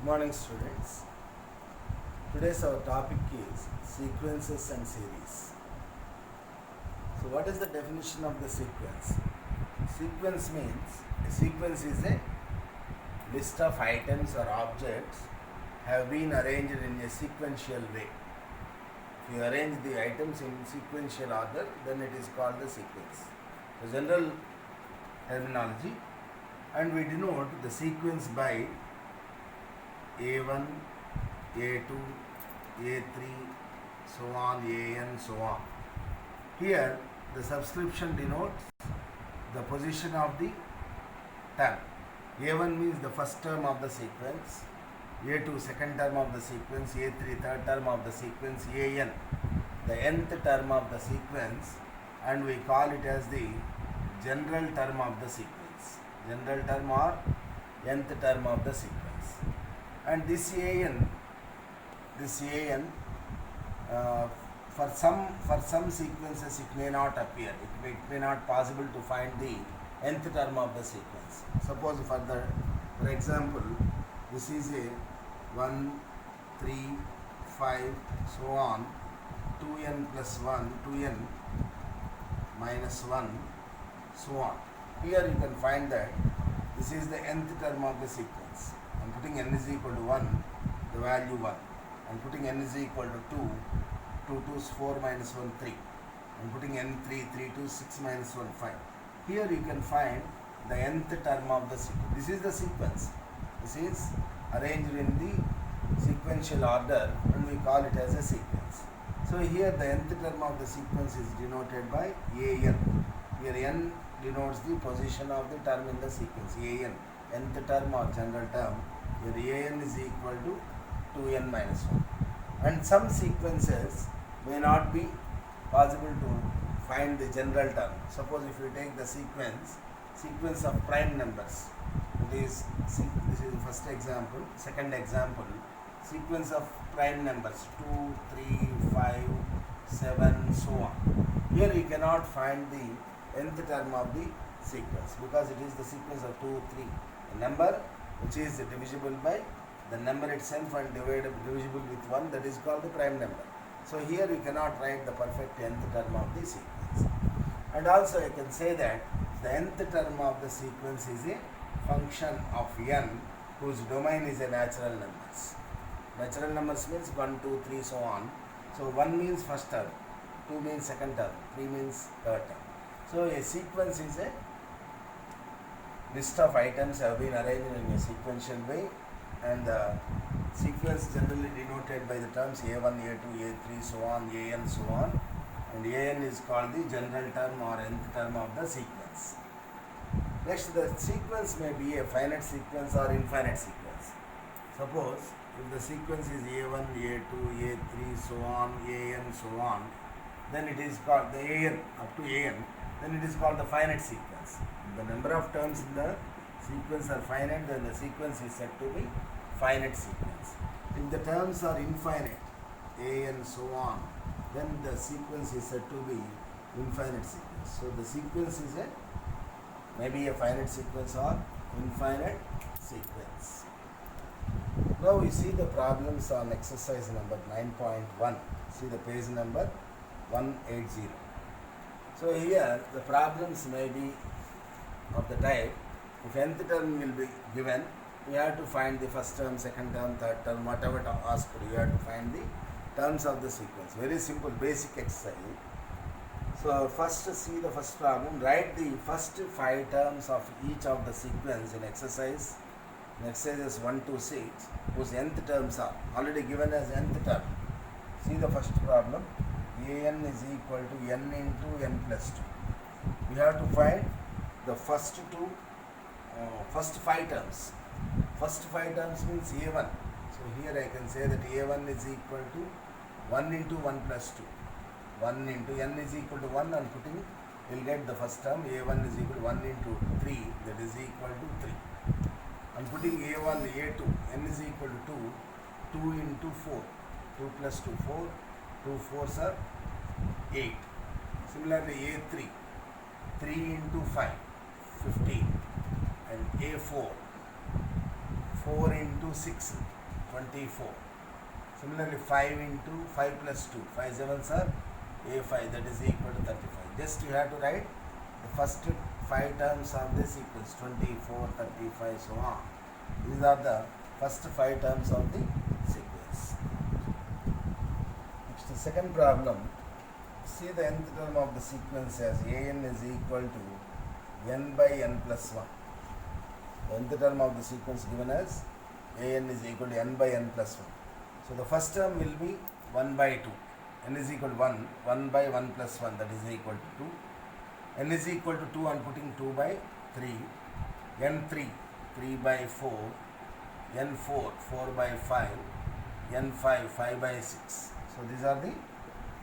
Morning students. Today's our topic is sequences and series. So what is the definition of the sequence? Sequence means a sequence is a list of items or objects have been arranged in a sequential way. If you arrange the items in sequential order, then it is called the sequence. The general terminology, and we denote the sequence by A1, A2, A3, so on, AN, so on. Here, the subscription denotes the position of the term. A1 means the first term of the sequence, A2 second term of the sequence, A3 third term of the sequence, AN the nth term of the sequence, and we call it as the general term of the sequence. General term or nth term of the sequence. And this AN, for some sequences it may not appear. It may not possible to find the nth term of the sequence. Suppose for example, this is a 1, 3, 5, so on, 2n plus 1, 2n minus 1, so on. Here you can find that this is the nth term of the sequence. I am putting n is equal to 1, the value 1. I am putting n is equal to 2, 2 2 is 4 minus 1, 3. I am putting n 3, 3 2 6 minus 1, 5. Here you can find the nth term of the sequence. This is the sequence. This is arranged in the sequential order, and we call it as a sequence. So here the nth term of the sequence is denoted by AN. Here n denotes the position of the term in the sequence. AN, nth term or general term. Here AN is equal to 2n minus 1. And some sequences may not be possible to find the general term. Suppose if you take the sequence of prime numbers. This is the first example. Second example, sequence of prime numbers 2, 3, 5, 7, so on. Here you cannot find the nth term of the sequence because it is the sequence of 2, 3. A number which is divisible by the number itself and divisible with 1, that is called the prime number. So here you cannot write the perfect nth term of the sequence. And also you can say that the nth term of the sequence is a function of n whose domain is a natural numbers. Natural numbers means 1, 2, 3, so on. So 1 means first term, 2 means second term, 3 means third term. So a sequence is a list of items have been arranged in a sequential way, and the sequence generally denoted by the terms A1, A2, A3, so on, AN, so on. And AN is called the general term or nth term of the sequence. Next, the sequence may be a finite sequence or infinite sequence. Suppose if the sequence is A1, A2, A3, so on, AN, so on, then it is called the AN up to AN, then it is called the finite sequence. If the number of terms in the sequence are finite, then the sequence is said to be finite sequence. If the terms are infinite, AN, so on, then the sequence is said to be infinite sequence. So the sequence is maybe a finite sequence or infinite sequence. Now we see the problems on exercise number 9.1. See the page number 180. So here the problems may be of the type, if nth term will be given, you have to find the first term, second term, third term, whatever asked, you have to find the terms of the sequence. Very simple basic exercise. So first see the first problem. Write the first 5 terms of each of the sequence in exercises 1 to 6 whose nth terms are already given as nth term. See the first problem. An is equal to n into n plus 2. We have to find the first 5 terms. First 5 terms means A1. So here I can say that A1 is equal to 1 into 1 plus 2. 1 into n is equal to 1, and putting, we will get the first term. A1 is equal to 1 into 3, that is equal to 3. And putting A1, A2, n is equal to 2, 2 into 4, 2 plus 2, 4, 2 4s are 8. Similarly A3, 3 into 5, 15, and A4, 4 into 6, 24. Similarly, 5 into 5 plus 2, 5 sevens are A5, that is equal to 35. Just you have to write the first 5 terms of the sequence, 24, 35, so on. These are the first 5 terms of the sequence. Next, the second problem. See the nth term of the sequence as an is equal to n by n plus 1. The nth term of the sequence given as an is equal to n by n plus 1. So the first term will be 1 by 2. N is equal to 1. 1 by 1 plus 1, that is equal to 2. N is equal to 2, I am putting 2 by 3. N3, 3 by 4. N4, 4 by 5. N5, 5 by 6. So these are the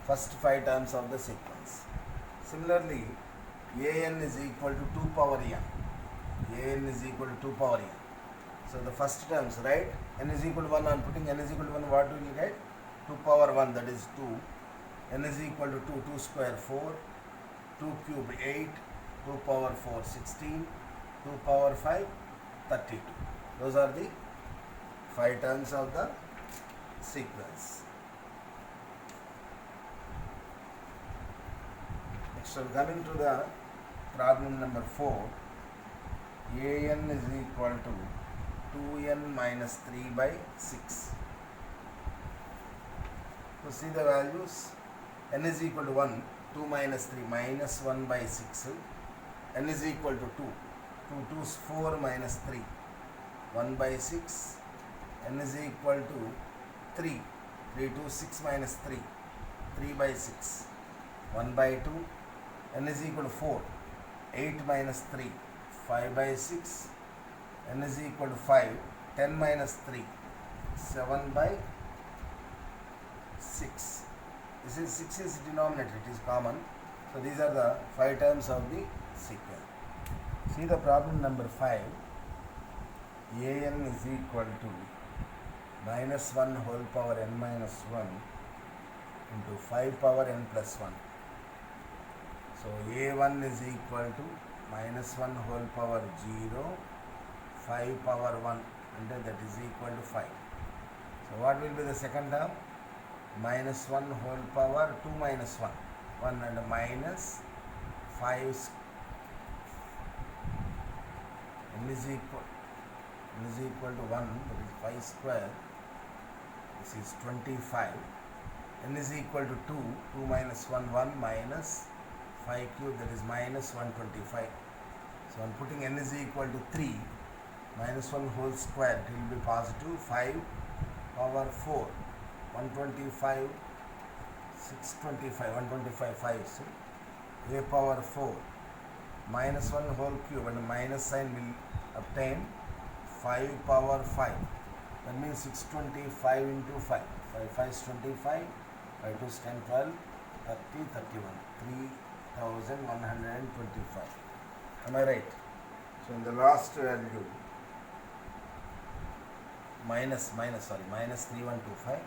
first 5 terms of the sequence. Similarly, an is equal to 2 power n. An is equal to 2 power n. So the first terms, right? N is equal to 1, I am putting n is equal to 1, what will you get? 2 power 1, that is 2. N is equal to 2, 2 square 4. 2 cube 8. 2 power 4, 16. 2 power 5, 32. Those are the 5 terms of the sequence. Next, we are coming to the problem number 4. an is equal to 2n minus 3 by 6. To see the values, n is equal to 1, 2 minus 3 minus 1 by 6. N is equal to 2, 2 2 is 4 minus 3, 1 by 6. N is equal to 3, 3 2 6 minus 3, 3 by 6, 1 by 2. N is equal to 4, 8 minus 3, 5 by 6. N is equal to 5, 10 minus 3, 7 by 6. This is 6 is denominator, it is common. So these are the 5 terms of the sequence. See the problem number 5. an is equal to minus 1 whole power n minus 1 into 5 power n plus 1. So a1 is equal to minus 1 whole power 0, 5 power 1, and that is equal to 5. So what will be the second term? Minus 1 whole power 2 minus 1, 1 and minus 5 n is equal to 1, that is 5 square. This is 25. N is equal to 2, 2 minus 1, 1 minus 5 cube, that is minus 125. So I am putting n is equal to 3, minus 1 whole square, it will be positive, 5 power 4, 125, 625, 125 5, a power 4, minus 1 whole cube, and minus sign will obtain 5 power 5. That means 625 into 5. 5 5 is 25, 5 2 is 10, 12, 30, 31, 3125. Am I right? So in the last value, minus 3125.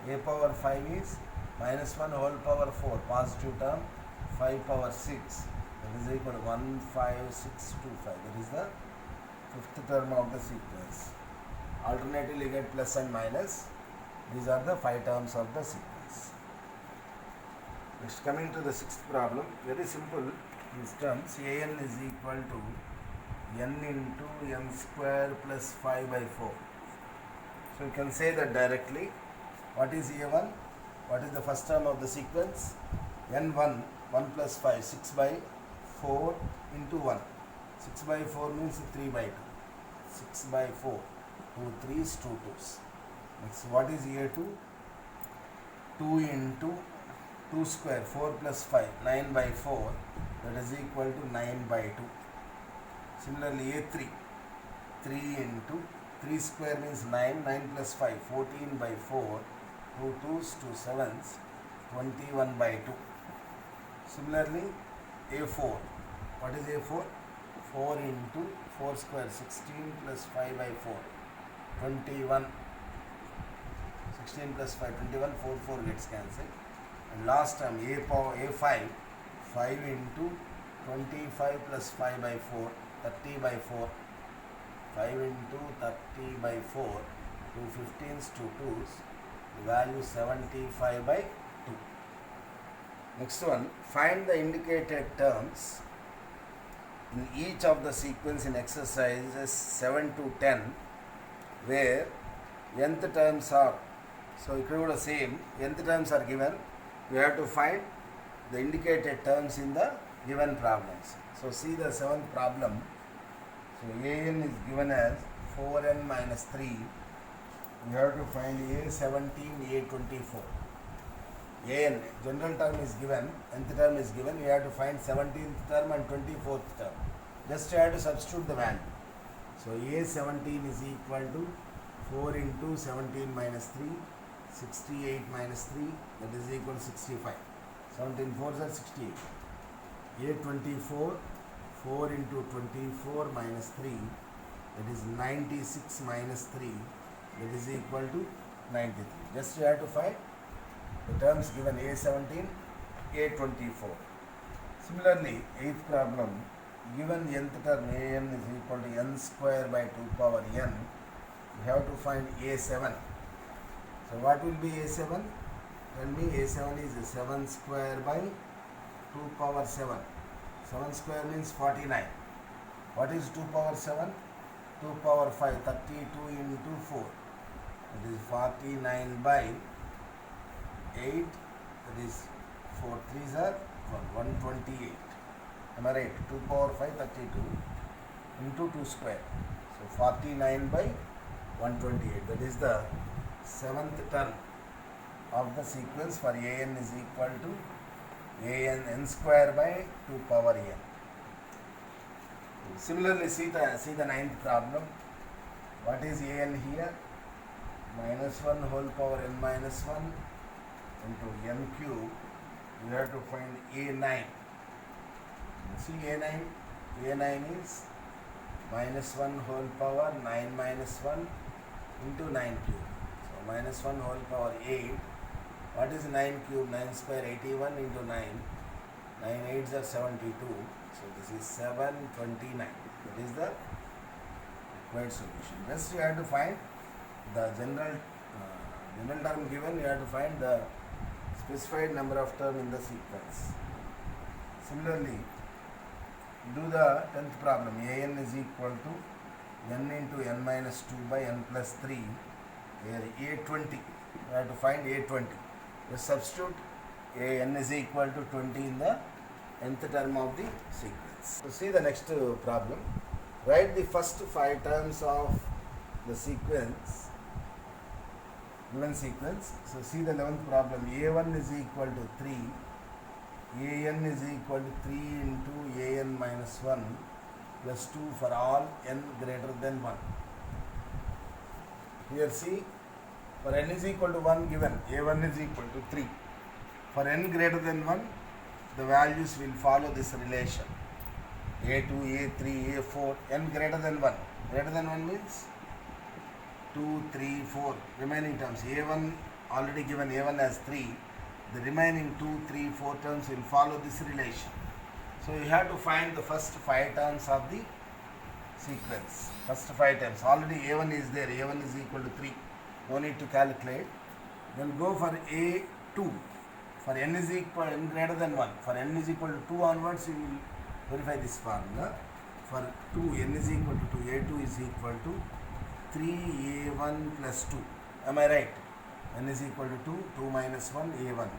A power 5 is minus 1 whole power 4, positive term, 5 power 6, that is equal to 15625. That is the fifth term of the sequence. Alternatively you get plus and minus. These are the 5 terms of the sequence. Next, coming to the sixth problem, very simple. These terms, an is equal to n into n square plus 5 by 4. So you can say that directly. What is a1? What is the first term of the sequence? n1, 1 plus 5, 6 by 4 into 1. 6 by 4 means 3 by 2. 6 by 4, 2 3s, 2 2s. Next, what is a2? 2 into 2 square, 4 plus 5, 9 by 4, that is equal to 9 by 2. Similarly, a3, 3 into 3 square means 9, 9 plus 5, 14 by 4, 2 2s, 2 7s, 21 by 2. Similarly, a4, what is a4? 4 into 4 square, 16 plus 5 by 4, 21. 16 plus 5, 21, 4 4 gets cancelled. And last term, a5, 5 into 25 plus 5 by 4, 30 by 4, 5 into 30 by 4, 2 15s, 2 2s, the value 75 by 2. Next one, find the indicated terms in each of the sequence in exercises 7 to 10 where nth terms are, so ఇక్కడ కూడా same, nth terms are given, we have to find the indicated terms in the given problems. So see the seventh problem. So an is given as 4n minus 3. We have to find a17, a24. An general term is given, nth term is given, we have to find 17th term and 24th term. Just try to substitute the value. So a17 is equal to 4 into 17 minus 3, 68 minus 3, that is equal to 65. 17 4s are 68. A24, 4 into 24 minus 3, that is 96 minus 3, that is equal to 93. Just you have to find the terms given A17, A24. Similarly, eighth problem, given nth term an is equal to n square by 2 power n, we have to find A7. So what will be A7? Tell me, A7 is 7 square by 2 power 7. 7 square means 49. What is 2 power 7? 2 power 5, 32 into 4. That is 49 by 8. That is 4 3s are 128. Am I right? 2 power 5, 32 into 2 square. So 49 by 128. That is the seventh term of the sequence for an is equal to n square by 2 power n. Similarly, see the ninth problem. What is an here? Minus 1 whole power n minus 1 into n cube. We have to find a9. See a9 is minus 1 whole power 9 minus 1 into 9 cube. So minus 1 whole power 8. What is 9 cube? 9 square 81 into 9. 9 8s are 72. So this is 729. That is the required solution. Just you have to find the general term given. You have to find the specified number of term in the sequence. Similarly, do the 10th problem. an is equal to n into n minus 2 by n plus 3. Where a20. You have to find a20. Just substitute n is equal to 20 in the nth term of the sequence. So see the next problem. Write the first 5 terms of the sequence, given sequence. So see the 11th problem. a1 is equal to 3. an is equal to 3 into an minus 1 plus 2 for all n greater than 1. Here see, for n is equal to 1 given, a1 is equal to 3. For n greater than 1, the values will follow this relation. a2, a3, a4, n greater than 1. Greater than 1 means 2, 3, 4 remaining terms. a1 already given, a1 as 3. The remaining 2, 3, 4 terms will follow this relation. So you have to find the first 5 terms of the sequence. First 5 terms. Already a1 is there. a1 is equal to 3. No need to calculate. Then go for a2. For n is equal, n greater than 1. For n is equal to 2 onwards, you will verify this formula. For 2, n is equal to 2. a2 is equal to 3a1 plus 2. Am I right? N is equal to 2, 2 minus 1, a1.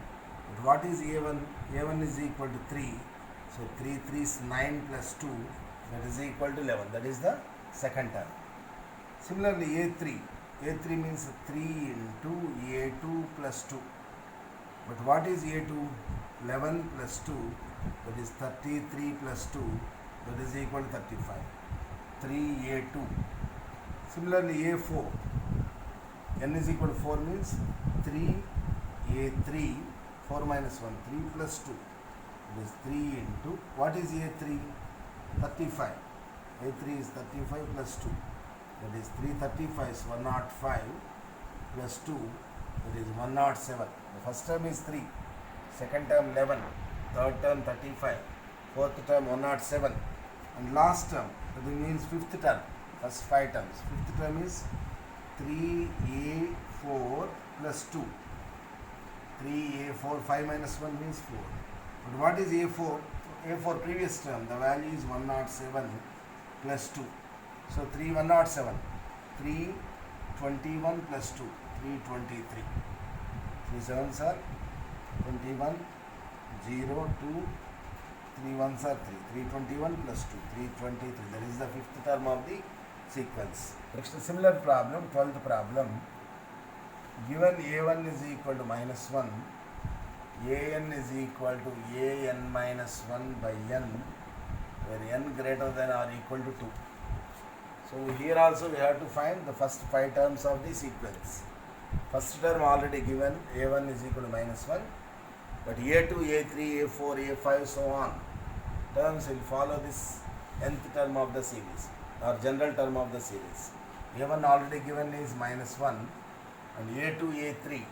But what is a1? a1 is equal to 3. So 3 3 is 9 plus 2, that is equal to 11. That is the second term. Similarly, a3. a3 means 3 into a2 plus 2. But what is a2? 11 plus 2, that is 33 plus 2, that is equal to 35. 3a2. Similarly, a4. n is equal to 4 means 3a3, 4 minus 1, 3 plus 2. It is 3 into, what is a3? 35. a3 is 35 plus 2. That is 335 is 105 plus 2, that is 107. The first term is 3, second term 11, third term 35, fourth term 107, and last term, that means fifth term. First 5 terms. Fifth term is 3a4 plus 2. 3a4, 5 minus 1 means 4. But what is a4? A4 previous term, the value is 107 plus 2. So 107. 321 plus 2, 323. 3 sevens are 21, 0, 2, 3 ones are 3. 321 plus 2, 323. That is the fifth term of the sequence. Next, a similar problem, 12th problem. Given a1 is equal to minus 1, an is equal to an minus 1 by n, where n greater than or equal to 2. So here also we have to find the first 5 terms of the sequence. First term already given, a1 is equal to minus 1, but a2, a3, a4, a5, so on terms will follow this nth term of the series or general term of the series. a1 already given is minus 1, and a2, a3,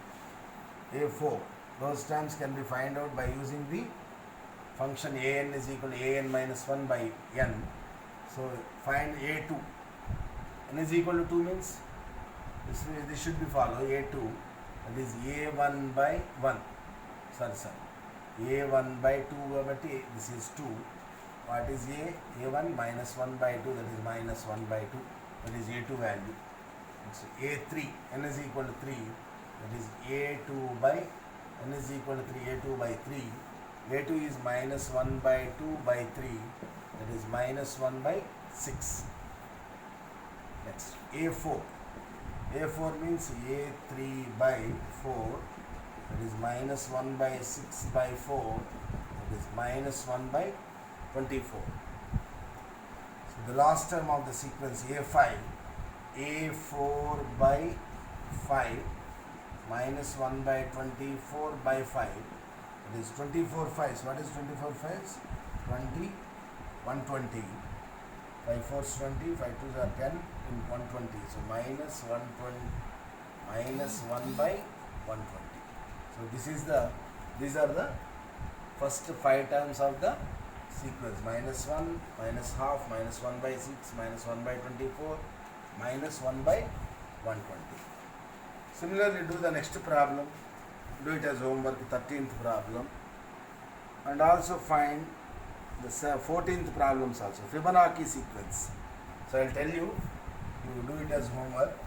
a4, those terms can be found out by using the function an is equal to an minus 1 by n. So find a2. N is equal to 2 means this should be followed. A2, that is a1 by 1. Sorry. A1 by 2, this is 2. What is a1 minus 1 by 2, that is minus 1 by 2. That is a2 value. It's a3, n is equal to 3. That is a2 by, n is equal to 3, a2 by 3. a2 is minus 1 by 2 by 3. That is minus 1 by 6. Next, a4. a4 means a3 by 4. That is minus 1 by 6 by 4. That is minus 1 by 24. So the last term of the sequence a5. a4 by 5 minus 1 by 24 by 5. It is 24 5s. What is 24 5s? 20, 120. 5 4s 20, 5 2s are 10 in 120. So minus 120, minus 1 by 120. So these are the first 5 terms of the sequence. Minus 1, minus half, minus 1 by 6, minus 1 by 24, minus 1 by 120. Similarly, do the next problem. Do it as homework, 13th problem. And also find the 14th problems also. Fibonacci sequence. So I will tell you, you do it as homework.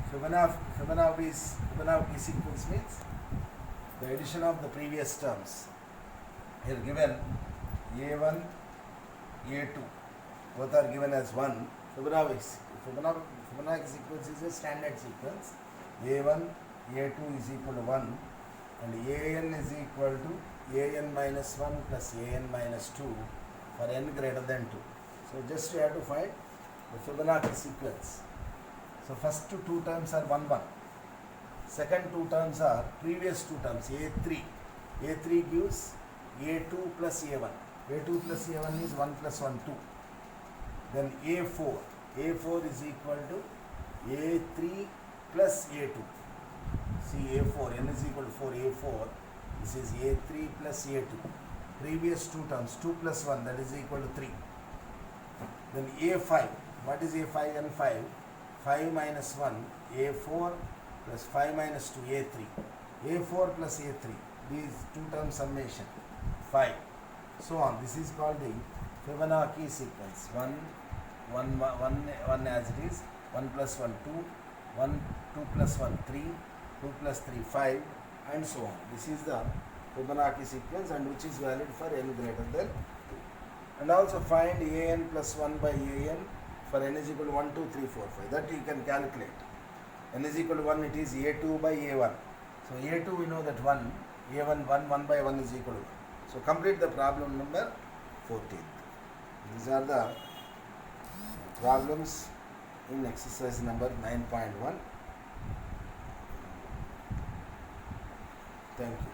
Fibonacci sequence means the addition of the previous terms. Here given a1, a2, both are given as 1. Fibonacci sequence is a standard sequence. a1, a2 is equal to 1, and an is equal to an minus 1 plus an minus 2 for n greater than 2. So just we have to find the Fibonacci sequence. So first 2 terms are 1, 1. Second 2 terms are previous 2 terms, a3. a3 gives a2 plus a1. a2 plus a1 is 1 plus 1, 2. Then a4. a4 is equal to a3 plus a2. See a4, n is equal to 4, a4. This is a3 plus a2. Previous 2 terms, 2 plus 1, that is equal to 3. Then a5. What is a5 and 5? 5 minus 1, a4 plus 5 minus 2, a3. a4 plus a3. These 2 term summation, 5. So on. This is called the Fibonacci sequence. 1 as it is, 1 plus 1, 2, 1, 2 plus 1, 3, 2 plus 3, 5, and so on. This is the Fibonacci sequence, and which is valid for n greater than 2. And also find an plus 1 by an for n is equal to 1, 2, 3, 4, 5. That you can calculate. N is equal to 1, it is a2 by a1. So a2 we know that 1, a1 1 by 1 is equal to 1. So complete the problem number 14. These are the problems in exercise number 9.1. Thank you.